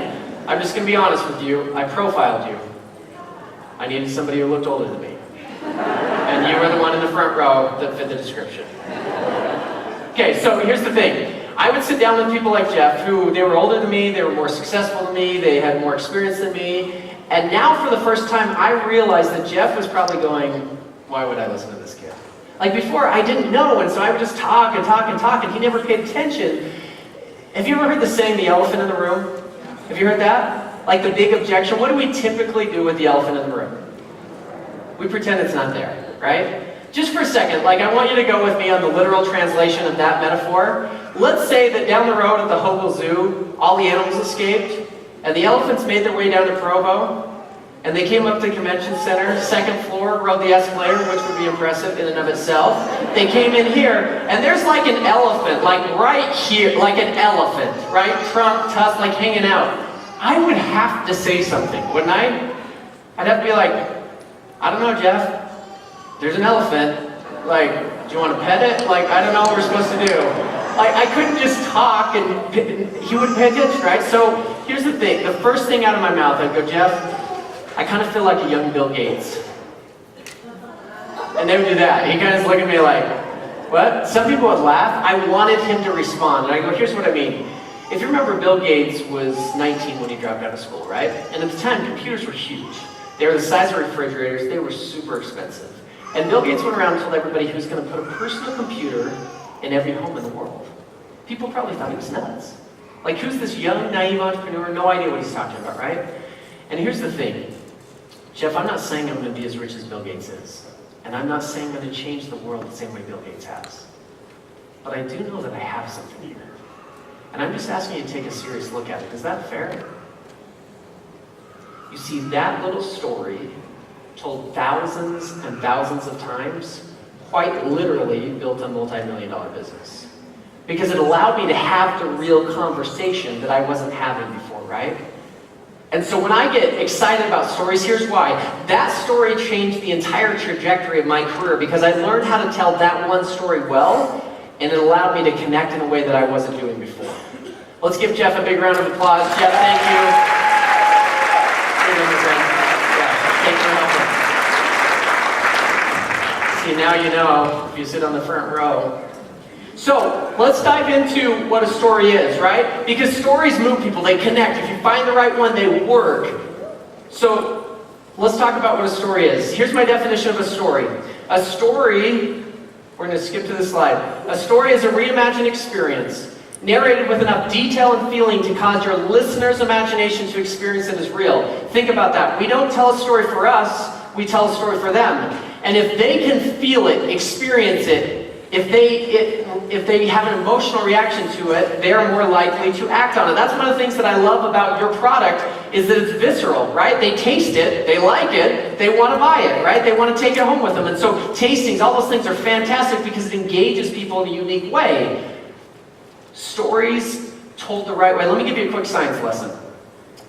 I'm just going to be honest with you. I profiled you. I needed somebody who looked older than me. And you were the one in the front row that fit the description. Okay, so here's the thing. I would sit down with people like Jeff, who they were older than me, they were more successful than me, they had more experience than me, and now for the first time I realized that Jeff was probably going, why would I listen to this kid? Like before, I didn't know, and so I would just talk and talk and talk, and he never paid attention. Have you ever heard the saying, the elephant in the room? Have you heard that? Like the big objection. What do we typically do with the elephant in the room? We pretend it's not there, right? Just for a second, like I want you to go with me on the literal translation of that metaphor. Let's say that down the road at the Hogle Zoo, all the animals escaped, and the elephants made their way down to Provo, And they came up to the convention center, second floor, rode the escalator, which would be impressive in and of itself. They came in here, and there's like an elephant, like right here, like an elephant, right? Trunk, tusk, like hanging out. I would have to say something, wouldn't I? I'd have to be like, I don't know, Jeff. There's an elephant. Like, do you want to pet it? Like, I don't know what we're supposed to do. Like, I couldn't just talk and he wouldn't pay attention, right? So here's the thing. The first thing out of my mouth, I'd go, Jeff, I kind of feel like a young Bill Gates. And they would do that. He kind of look at me like, what? Some people would laugh. I wanted him to respond. And I go, here's what I mean. If you remember, Bill Gates was 19 when he dropped out of school, right? And at the time, computers were huge. They were the size of refrigerators. They were super expensive. And Bill Gates went around and told everybody he was going to put a personal computer in every home in the world. People probably thought he was nuts. Like, who's this young, naive entrepreneur? No idea what he's talking about, right? And here's the thing. Jeff, I'm not saying I'm going to be as rich as Bill Gates is. And I'm not saying I'm going to change the world the same way Bill Gates has. But I do know that I have something here. And I'm just asking you to take a serious look at it. Is that fair? You see, that little story, told thousands and thousands of times, quite literally built a multi-million-dollar business. Because it allowed me to have the real conversation that I wasn't having before, right? And so when I get excited about stories, here's why. That story changed the entire trajectory of my career because I learned how to tell that one story well, and it allowed me to connect in a way that I wasn't doing before. Let's give Jeff a big round of applause. Jeff, thank you. Thanks for helping. See, now you know if you sit on the front row. So, let's dive into what a story is, right? Because stories move people, they connect. If you find the right one, they work. So, let's talk about what a story is. Here's my definition of a story. A story, we're going to skip to this slide. A story is a reimagined experience, narrated with enough detail and feeling to cause your listener's imagination to experience it as real. Think about that. We don't tell a story for us, we tell a story for them. And if they can feel it, experience it, if they have an emotional reaction to it, they're more likely to act on it. That's one of the things that I love about your product is that it's visceral, right? They taste it, they like it, they want to buy it, right? They want to take it home with them. And so tastings, all those things are fantastic because it engages people in a unique way. Stories told the right way. Let me give you a quick science lesson.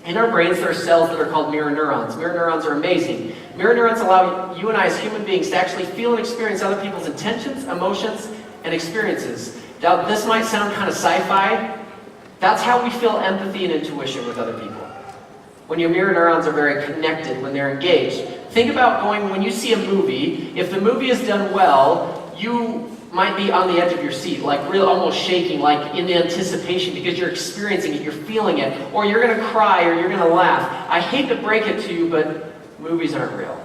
In our brains, there are cells that are called mirror neurons. Mirror neurons are amazing. Mirror neurons allow you and I as human beings to actually feel and experience other people's intentions, emotions, and experiences. Now, this might sound kind of sci-fi. That's how we feel empathy and intuition with other people. When your mirror neurons are very connected, when they're engaged. Think about when you see a movie, if the movie is done well, you might be on the edge of your seat, like almost shaking, like in the anticipation because you're experiencing it, you're feeling it, or you're going to cry or you're going to laugh. I hate to break it to you, but movies aren't real.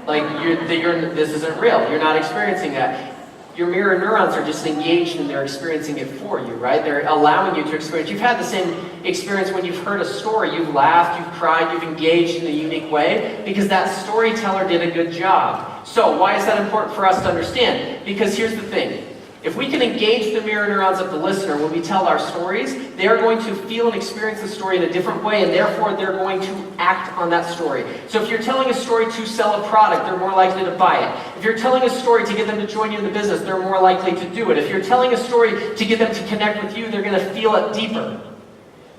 Like, this isn't real. You're not experiencing that. Your mirror neurons are just engaged and they're experiencing it for you, right? They're allowing you to experience. You've had the same experience when you've heard a story. You've laughed, you've cried, you've engaged in a unique way because that storyteller did a good job. So why is that important for us to understand? Because here's the thing. If we can engage the mirror neurons of the listener when we tell our stories, they are going to feel and experience the story in a different way, and therefore they're going to act on that story. So if you're telling a story to sell a product, they're more likely to buy it. If you're telling a story to get them to join you in the business, they're more likely to do it. If you're telling a story to get them to connect with you, they're going to feel it deeper.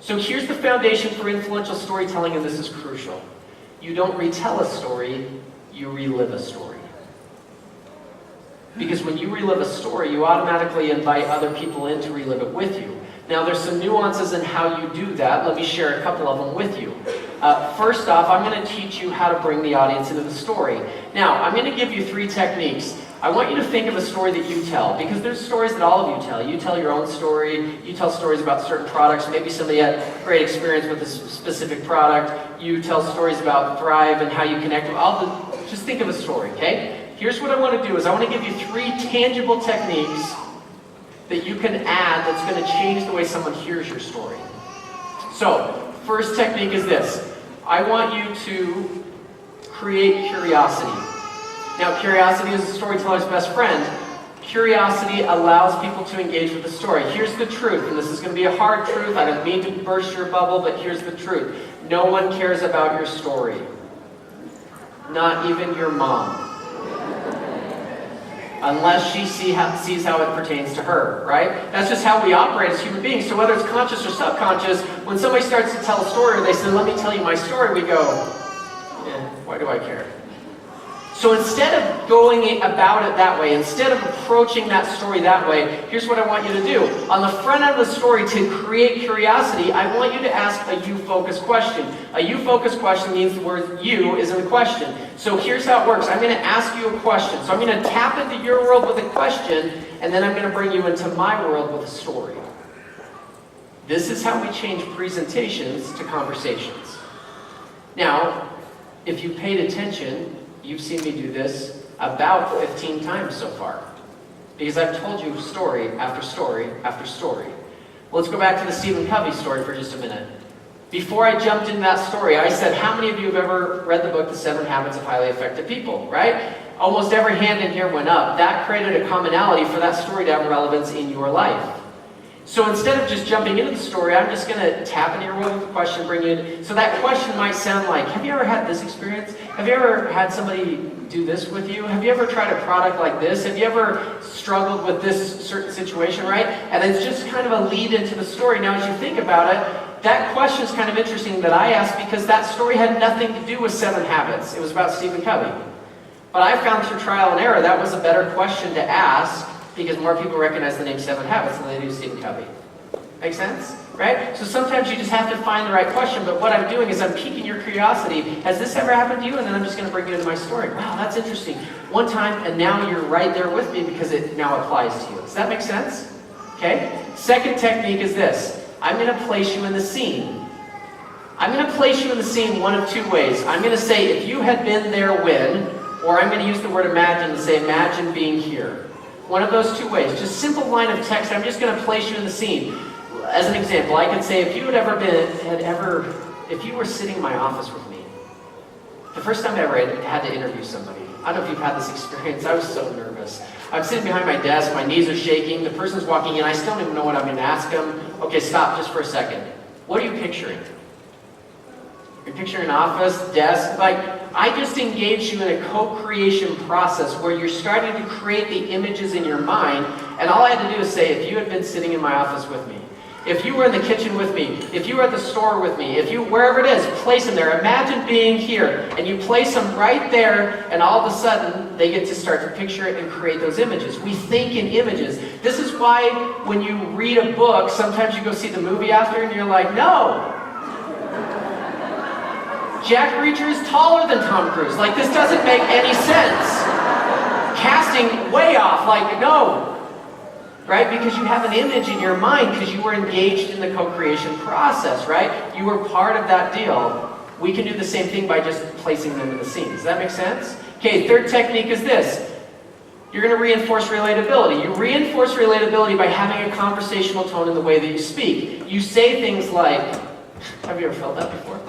So here's the foundation for influential storytelling, and this is crucial. You don't retell a story, you relive a story. Because when you relive a story, you automatically invite other people in to relive it with you. Now, there's some nuances in how you do that. Let me share a couple of them with you. First off, I'm going to teach you how to bring the audience into the story. Now, I'm going to give you 3 techniques. I want you to think of a story that you tell, because there's stories that all of you tell. You tell your own story, you tell stories about certain products, maybe somebody had great experience with a specific product, you tell stories about Thrive and how you connect with just think of a story, okay? Here's what I want to do is I want to give you 3 tangible techniques that you can add that's going to change the way someone hears your story. So, first technique is this. I want you to create curiosity. Now, curiosity is a storyteller's best friend. Curiosity allows people to engage with the story. Here's the truth, and this is going to be a hard truth. I don't mean to burst your bubble, but here's the truth. No one cares about your story. Not even your mom. Unless she sees how it pertains to her, right? That's just how we operate as human beings. So whether it's conscious or subconscious, when somebody starts to tell a story, or they say, let me tell you my story, we go, why do I care? So instead of going about it that way, instead of approaching that story that way, here's what I want you to do. On the front end of the story, to create curiosity, I want you to ask a you-focused question. A you-focused question means the word you is in the question. So here's how it works. I'm going to ask you a question. So I'm going to tap into your world with a question, and then I'm going to bring you into my world with a story. This is how we change presentations to conversations. Now, if you paid attention, you've seen me do this about 15 times so far. Because I've told you story after story after story. Well, let's go back to the Stephen Covey story for just a minute. Before I jumped into that story, I said, how many of you have ever read the book, The 7 Habits of Highly Effective People, right? Almost every hand in here went up. That created a commonality for that story to have relevance in your life. So instead of just jumping into the story, I'm just going to tap into your world with a question, bring you in. So that question might sound like, have you ever had this experience? Have you ever had somebody do this with you? Have you ever tried a product like this? Have you ever struggled with this certain situation, right? And it's just kind of a lead into the story. Now, as you think about it, that question is kind of interesting that I asked because that story had nothing to do with 7 habits. It was about Stephen Covey. But I found through trial and error that was a better question to ask because more people recognize the name 7 Habits than they do Stephen Covey. Make sense? Right? So sometimes you just have to find the right question, but what I'm doing is I'm piquing your curiosity. Has this ever happened to you? And then I'm just going to bring you into my story. Wow, that's interesting. One time, and now you're right there with me because it now applies to you. Does that make sense? Okay? Second technique is this. I'm going to place you in the scene. I'm going to place you in the scene one of 2 ways. I'm going to say, if you had been there when, or I'm going to use the word imagine and say, imagine being here. One of those 2 ways. Just simple line of text. I'm just going to place you in the scene. As an example, I could say, if you if you were sitting in my office with me, the first time I ever had to interview somebody, I don't know if you've had this experience, I was so nervous. I'm sitting behind my desk, my knees are shaking, the person's walking in, I still don't even know what I'm going to ask them. Okay, stop just for a second. What are you picturing? You're picturing an office, desk, I just engaged you in a co-creation process where you're starting to create the images in your mind, and all I had to do is say, if you had been sitting in my office with me, if you were in the kitchen with me, if you were at the store with me, wherever it is, place them there. Imagine being here, and you place them right there, and all of a sudden, they get to start to picture it and create those images. We think in images. This is why when you read a book, sometimes you go see the movie after, and you're like, no! Jack Reacher is taller than Tom Cruise. This doesn't make any sense. Casting way off, no. Right? Because you have an image in your mind because you were engaged in the co-creation process, right? You were part of that deal. We can do the same thing by just placing them in the scene. Does that make sense? Okay, third technique is this. You're going to reinforce relatability. You reinforce relatability by having a conversational tone in the way that you speak. You say things like, have you ever felt that before?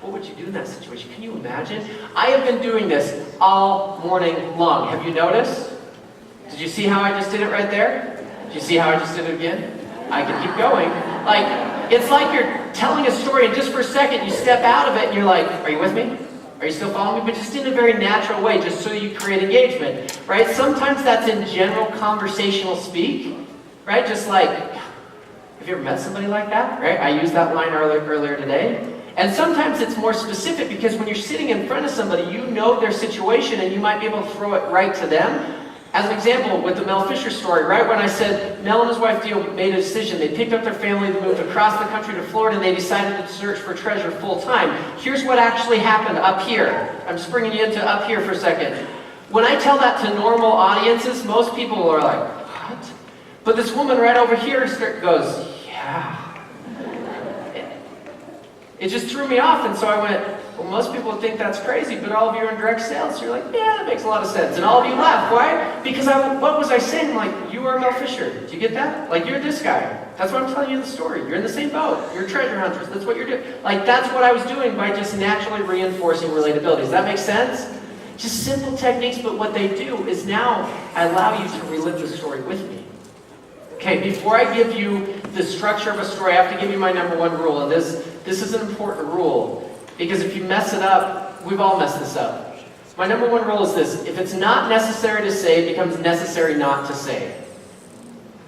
What would you do in that situation? Can you imagine? I have been doing this all morning long. Have you noticed? Did you see how I just did it right there? Did you see how I just did it again? I can keep going. It's like you're telling a story and just for a second you step out of it and you're like, are you with me? Are you still following me? But just in a very natural way, just so you create engagement, right? Sometimes that's in general conversational speak, right? Just have you ever met somebody like that, right? I used that line earlier today. And sometimes it's more specific because when you're sitting in front of somebody, you know their situation and you might be able to throw it right to them. As an example, with the Mel Fisher story, right when I said Mel and his wife Dio made a decision, they picked up their family, they moved across the country to Florida, and they decided to search for treasure full time. Here's what actually happened up here. I'm just bringing you into up here for a second. When I tell that to normal audiences, most people are like, what? But this woman right over here goes, yeah. It just threw me off, and so I went, well, most people would think that's crazy, but all of you are in direct sales, so you're like, yeah, that makes a lot of sense. And all of you laugh. Why? Because what was I saying? You are Mel Fisher. Do you get that? You're this guy. That's why I'm telling you the story. You're in the same boat. You're treasure hunters. That's what you're doing. That's what I was doing by just naturally reinforcing relatability. Does that make sense? Just simple techniques, but what they do is now I allow you to relive the story with me. Okay, before I give you the structure of a story, I have to give you my number 1 rule, and this is an important rule, because if you mess it up, we've all messed this up. My number one rule is this: if it's not necessary to say, it becomes necessary not to say.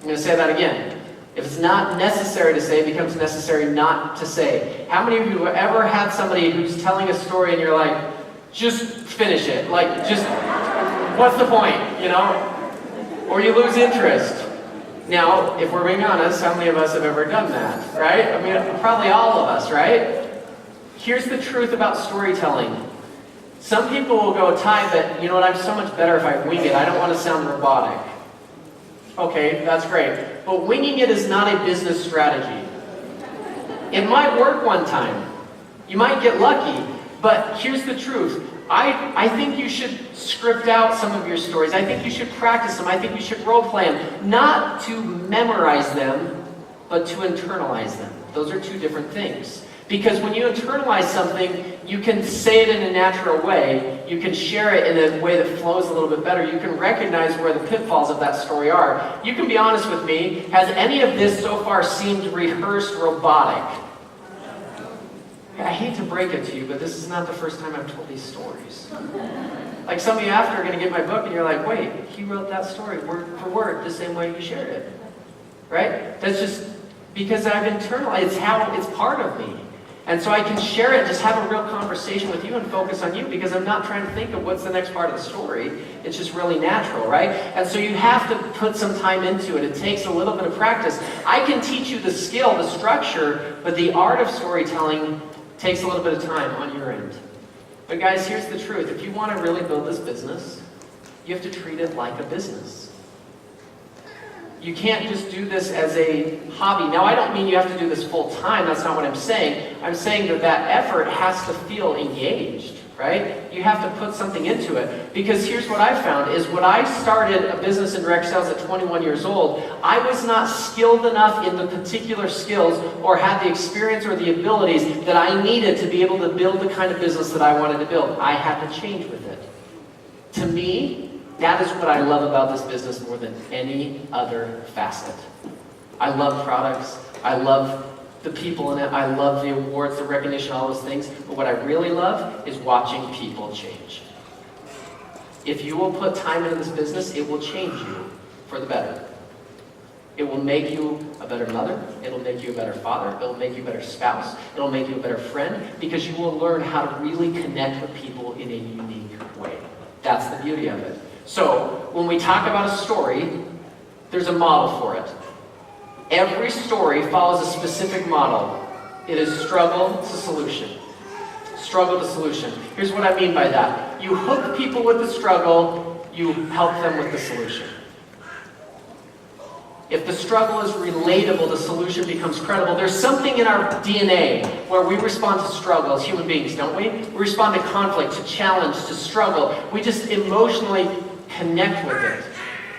I'm going to say that again. If it's not necessary to say, it becomes necessary not to say. How many of you have ever had somebody who's telling a story and you're like, just finish it. Like, just, what's the point, you know? Or you lose interest. Now, if we're being honest, how many of us have ever done that, right? I mean, probably all of us, right? Here's the truth about storytelling. Some people will go, Ty, but you know what, I'm so much better if I wing it. I don't want to sound robotic. Okay, that's great. But winging it is not a business strategy. It might work one time. You might get lucky. But here's the truth. I think you should script out some of your stories. I think you should practice them. I think you should role play them. Not to memorize them, but to internalize them. Those are two different things. Because when you internalize something, you can say it in a natural way. You can share it in a way that flows a little bit better. You can recognize where the pitfalls of that story are. You can be honest with me. Has any of this so far seemed rehearsed, robotic? I hate to break it to you, but this is not the first time I've told these stories. Like some of you after are going to get my book and you're like, wait, he wrote that story word for word the same way you shared it. Right? That's just because I've internalized. It's part of me. And so I can share it, just have a real conversation with you and focus on you because I'm not trying to think of what's the next part of the story. It's just really natural, right? And so you have to put some time into it. It takes a little bit of practice. I can teach you the skill, the structure, but the art of storytelling takes a little bit of time on your end. But guys, here's the truth. If you want to really build this business, you have to treat it like a business. You can't just do this as a hobby. Now, I don't mean you have to do this full time. That's not what I'm saying. I'm saying that that effort has to feel engaged, right? You have to put something into it. Because here's what I found is when I started a business in direct sales at 21 years old, I was not skilled enough in the particular skills or had the experience or the abilities that I needed to be able to build the kind of business that I wanted to build. I had to change with it. To me, that is what I love about this business more than any other facet. I love products. I love the people in it. I love the awards, the recognition, all those things. But what I really love is watching people change. If you will put time into this business, it will change you for the better. It will make you a better mother. It'll make you a better father. It'll make you a better spouse. It'll make you a better friend because you will learn how to really connect with people in a unique way. That's the beauty of it. So, when we talk about a story, there's a model for it. Every story follows a specific model. It is struggle to solution. Struggle to solution. Here's what I mean by that. You hook people with the struggle, you help them with the solution. If the struggle is relatable, the solution becomes credible. There's something in our DNA where we respond to struggle as human beings, don't we? We respond to conflict, to challenge, to struggle. We just emotionally connect with it.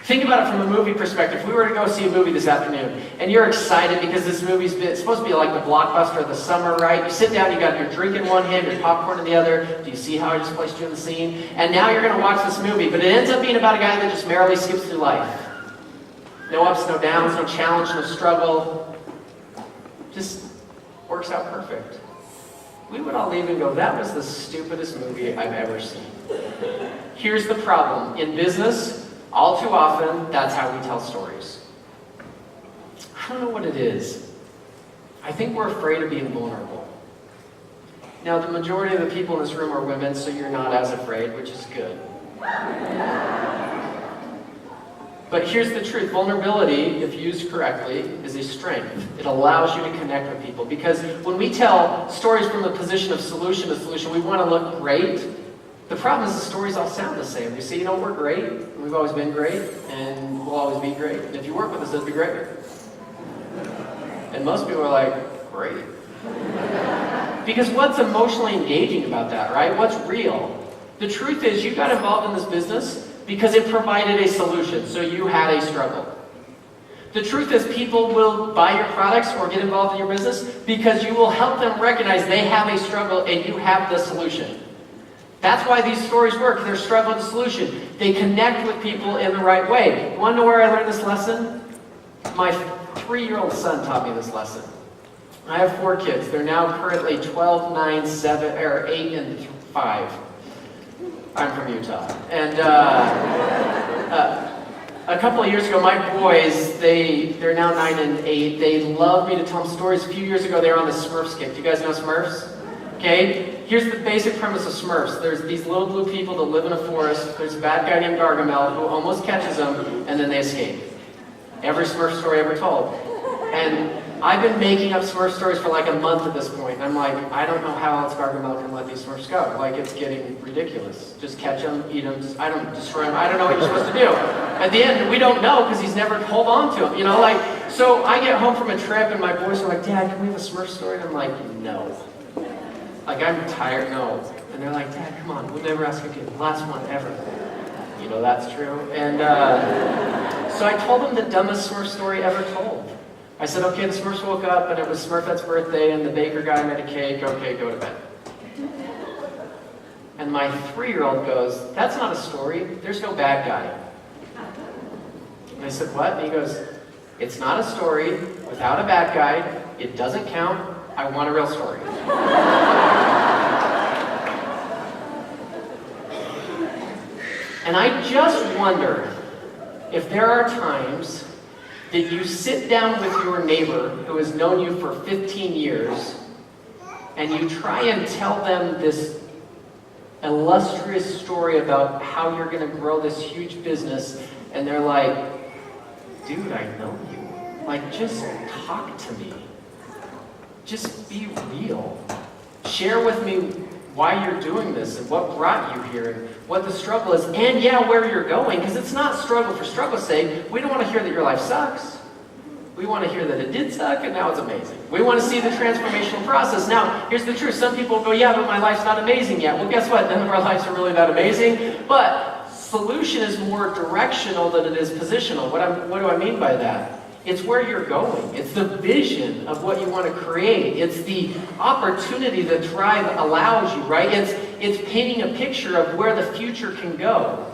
Think about it from a movie perspective. If we were to go see a movie this afternoon, and you're excited because this movie's it's supposed to be like the blockbuster of the summer, right? You sit down, you got your drink in one hand, your popcorn in the other. Do you see how I just placed you in the scene? And now you're going to watch this movie, but it ends up being about a guy that just merrily skips through life. No ups, no downs, no challenge, no struggle. Just works out perfect. We would all leave and go, that was the stupidest movie I've ever seen. Here's the problem. In business, all too often, that's how we tell stories. I don't know what it is. I think we're afraid of being vulnerable. Now, the majority of the people in this room are women, so you're not as afraid, which is good. But here's the truth. Vulnerability, if used correctly, is a strength. It allows you to connect with people. Because when we tell stories from the position of solution to solution, we want to look great. The problem is the stories all sound the same. You say, you know, we're great, and we've always been great, and we'll always be great. And if you work with us, it'll be great. And most people are like, great. Because what's emotionally engaging about that, right? What's real? The truth is, you got involved in this business because it provided a solution, so you had a struggle. The truth is, people will buy your products or get involved in your business because you will help them recognize they have a struggle and you have the solution. That's why these stories work. They're struggle and solution. They connect with people in the right way. You want to know where I learned this lesson? My 3-year-old son taught me this lesson. I have 4 kids. They're now currently 12, 9, 7, or 8, and 5. I'm from Utah. And a couple of years ago, my boys, they're now 9 and 8, they love me to tell them stories. A few years ago, they were on the Smurfs kick. Do you guys know Smurfs? Okay, here's the basic premise of Smurfs. There's these little blue people that live in a forest. There's a bad guy named Gargamel who almost catches them, and then they escape. Every Smurf story ever told. And I've been making up Smurf stories for like a month at this point. I'm like, I don't know how else Gargamel can let these Smurfs go. Like, it's getting ridiculous. Just catch them, eat them, destroy them. I don't know what you're supposed to do. At the end, we don't know because he's never hold on to them. You know, like, so I get home from a trip and my boys are like, Dad, can we have a Smurf story? And I'm like, no. Like, I'm tired, no. And they're like, Dad, come on, we'll never ask again. Last one ever. You know that's true. And so I told them the dumbest Smurf story ever told. I said, okay, the Smurfs woke up and it was Smurfette's birthday and the baker guy made a cake. Okay, go to bed. And my 3-year-old goes, that's not a story. There's no bad guy. And I said, what? And he goes, it's not a story without a bad guy. It doesn't count. I want a real story. And I just wonder if there are times that you sit down with your neighbor who has known you for 15 years and you try and tell them this illustrious story about how you're going to grow this huge business, and they're like, dude, I know you. Like, just talk to me. Just be real. Share with me why you're doing this and what brought you here and what the struggle is, and yeah, where you're going, because it's not struggle for struggle's sake. We don't want to hear that your life sucks. We want to hear that it did suck and now it's amazing. We want to see the transformational process. Now, here's the truth. Some people go, yeah, but my life's not amazing yet. Well, guess what? None of our lives are really that amazing, but solution is more directional than it is positional. What do I mean by that? It's where you're going. It's the vision of what you want to create. It's the opportunity that Thrive allows you, right? It's painting a picture of where the future can go.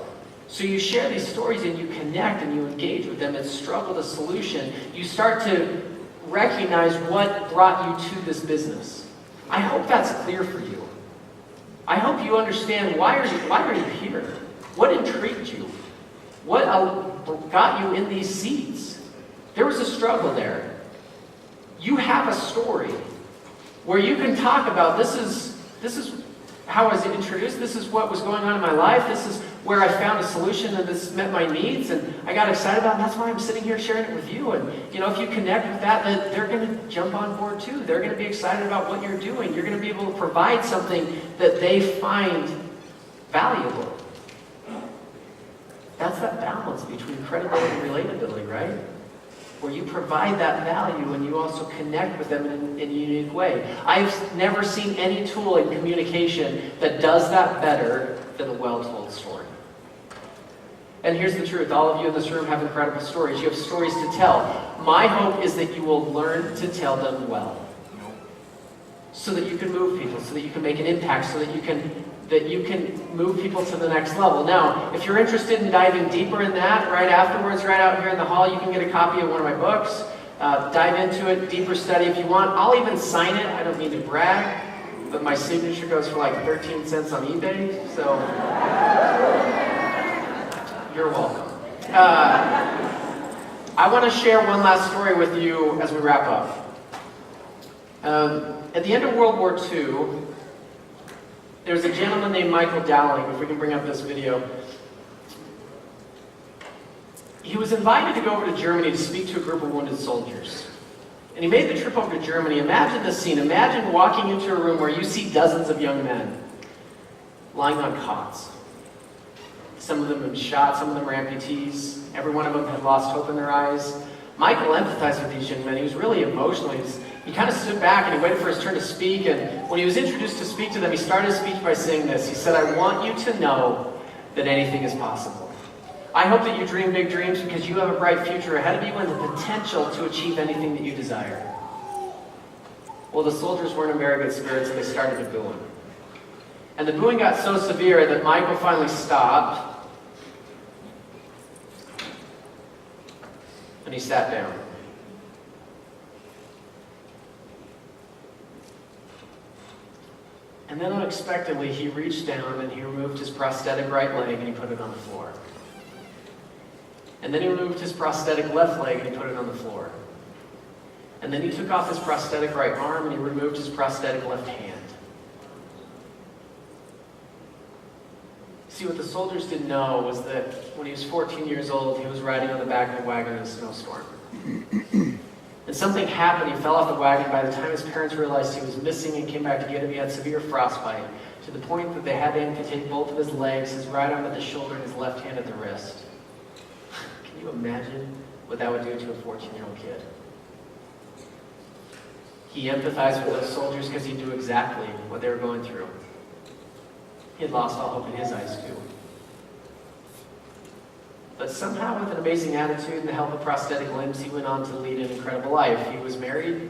So you share these stories and you connect and you engage with them. It's struggle to solution. You start to recognize what brought you to this business. I hope that's clear for you. I hope you understand why are you here? What intrigued you? What got you in these seats? There was a struggle there. You have a story where you can talk about this is how I was introduced, this is what was going on in my life, this is where I found a solution and this met my needs and I got excited about it, and that's why I'm sitting here sharing it with you. And you know, if you connect with that, then they're going to jump on board too. They're going to be excited about what you're doing. You're going to be able to provide something that they find valuable. That's that balance between credibility and relatability, right? Where you provide that value and you also connect with them in a unique way. I've never seen any tool in communication that does that better than a well-told story. And here's the truth. All of you in this room have incredible stories. You have stories to tell. My hope is that you will learn to tell them well. So that you can move people, so that you can make an impact, so that you can move people to the next level. Now, if you're interested in diving deeper in that, right afterwards, right out here in the hall, you can get a copy of one of my books. Dive into it, deeper study if you want. I'll even sign it. I don't mean to brag, but my signature goes for like 13 cents on eBay, so you're welcome. I want to share one last story with you as we wrap up. At the end of World War II, there was a gentleman named Michael Dowling, if we can bring up this video. He was invited to go over to Germany to speak to a group of wounded soldiers. And he made the trip over to Germany. Imagine this scene. Imagine walking into a room where you see dozens of young men lying on cots. Some of them have been shot, some of them are amputees. Every one of them had lost hope in their eyes. Michael empathized with these young men. He was really emotional. He kind of stood back and he waited for his turn to speak, and when he was introduced to speak to them, he started his speech by saying this. He said, I want you to know that anything is possible. I hope that you dream big dreams because you have a bright future ahead of you and the potential to achieve anything that you desire. Well, the soldiers weren't in very good spirits and they started to boo him. And the booing got so severe that Michael finally stopped and he sat down. And then unexpectedly, he reached down and he removed his prosthetic right leg and he put it on the floor. And then he removed his prosthetic left leg and he put it on the floor. And then he took off his prosthetic right arm and he removed his prosthetic left hand. See, what the soldiers didn't know was that when he was 14 years old, he was riding on the back of a wagon in a snowstorm. And something happened. He fell off the wagon. By the time his parents realized he was missing and came back to get him, he had severe frostbite, to the point that they had to amputate both of his legs, his right arm at the shoulder and his left hand at the wrist. Can you imagine what that would do to a 14-year-old kid? He empathized with those soldiers because he knew exactly what they were going through. He had lost all hope in his eyes too. But somehow, with an amazing attitude and the help of prosthetic limbs, he went on to lead an incredible life. He was married,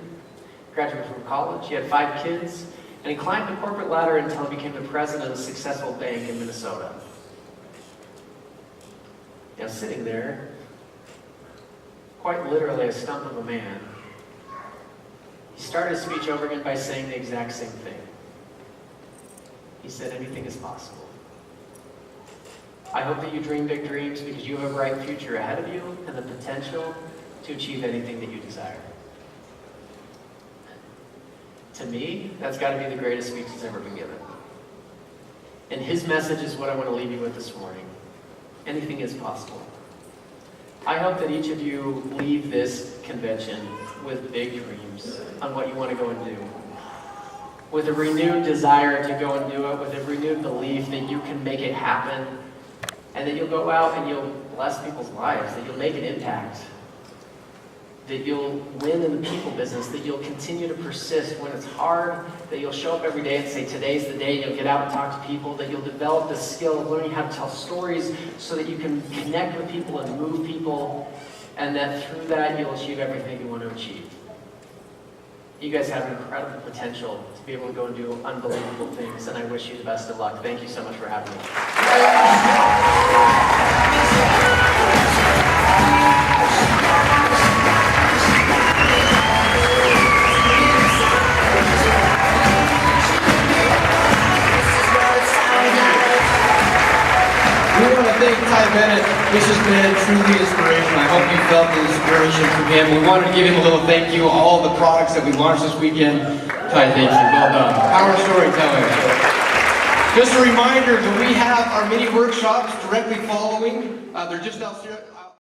graduated from college, he had 5 kids, and he climbed the corporate ladder until he became the president of a successful bank in Minnesota. Now, sitting there, quite literally a stump of a man, he started his speech over again by saying the exact same thing. He said, anything is possible. I hope that you dream big dreams because you have a bright future ahead of you and the potential to achieve anything that you desire. To me, that's got to be the greatest speech that's ever been given. And his message is what I want to leave you with this morning. Anything is possible. I hope that each of you leave this convention with big dreams on what you want to go and do. With a renewed desire to go and do it, with a renewed belief that you can make it happen, and that you'll go out and you'll bless people's lives, that you'll make an impact, that you'll win in the people business, that you'll continue to persist when it's hard, that you'll show up every day and say, today's the day, and you'll get out and talk to people, that you'll develop the skill of learning how to tell stories so that you can connect with people and move people, and that through that you'll achieve everything you want to achieve. You guys have incredible potential to be able to go and do unbelievable things, and I wish you the best of luck. Thank you so much for having me. We want to thank Ty Bennet. This has been truly inspirational. I hope you felt the inspiration from him. We wanted to give him a little thank you. All the products that we launched this weekend. Ty, thank you. Well done. Power storytelling. Just a reminder that we have our mini workshops directly following. They're just downstairs.